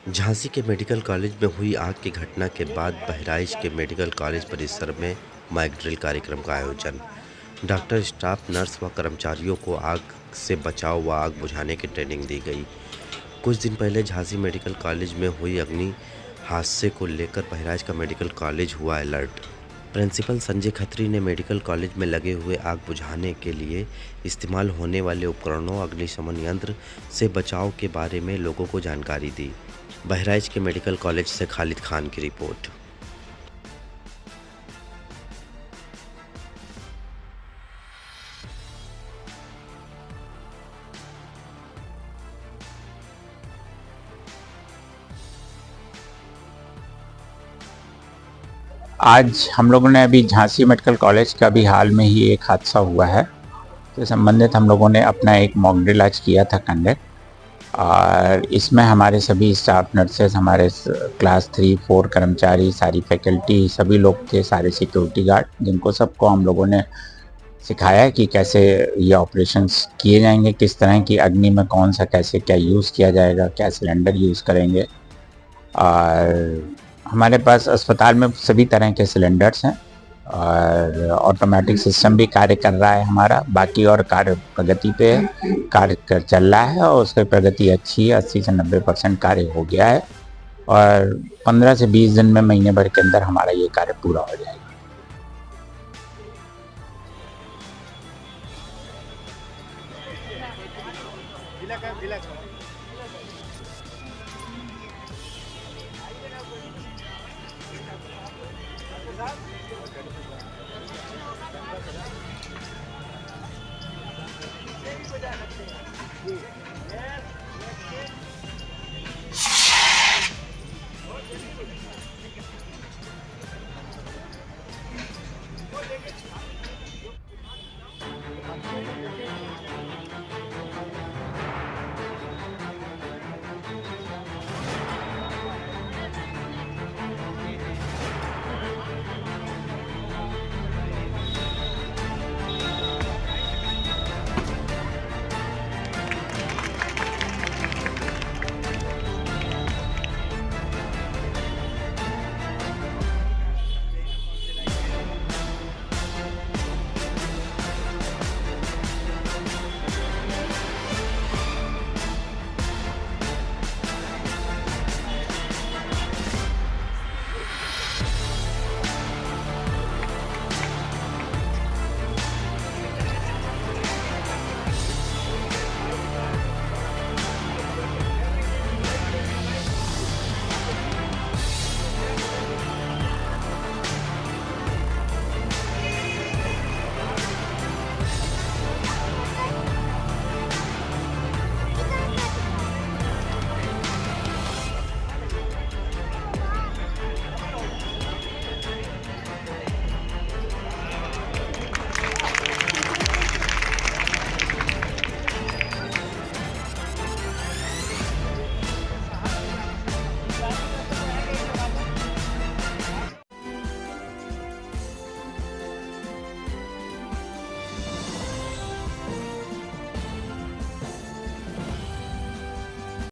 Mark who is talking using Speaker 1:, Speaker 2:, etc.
Speaker 1: झांसी के medical college में हुई आग की घटना के बाद बहराइच के मेडिकल कॉलेज परिसर में मॉक ड्रिल कार्यक्रम का आयोजन। डॉक्टर, स्टाफ, नर्स व कर्मचारियों को आग से बचाव व आग बुझाने की ट्रेनिंग दी गई। कुछ दिन पहले झांसी मेडिकल कॉलेज में हुई अग्नि हादसे को लेकर बहराइच का मेडिकल कॉलेज हुआ अलर्ट। प्रिंसिपल संजय खत्री ने मेडिकल कॉलेज में लगे हुए आग बुझाने के लिए इस्तेमाल होने वाले उपकरणों, अग्निशमन यंत्र से बचाव के बारे में लोगों को जानकारी दी। बहराइच के मेडिकल कॉलेज से खालिद खान की रिपोर्ट।
Speaker 2: आज हम लोगों ने अभी झांसी मेडिकल कॉलेज का भी हाल में ही एक हादसा हुआ है, तो संबंधित हम लोगों ने अपना एक मॉक ड्रिल आज किया था कंडक्ट। और इसमें हमारे सभी स्टाफ, नर्सेस, हमारे क्लास 3-4 कर्मचारी, सारी फैकल्टी, सभी लोग थे, सारे सिक्योरिटी गार्ड, जिनको सबको हम लोगों ने सिखाया है कि कैसे ये ऑपरेशंस किए जाएंगे, किस तरह की अग्नि में कौन सा कैसे क्या यूज़ किया जाएगा, क्या सिलेंडर यूज़ करेंगे। और हमारे पास अस्पताल में सभी तरह के सिलेंडर्स हैं और ऑटोमेटिक सिस्टम भी कार्य कर रहा है हमारा। बाकी और कार्य प्रगति पे कार्य चल रहा है और उसकी प्रगति अच्छी है, 80 से 90% कार्य हो गया है और 15 से 20 दिन में, महीने भर के अंदर हमारा ये कार्य पूरा हो जाएगा।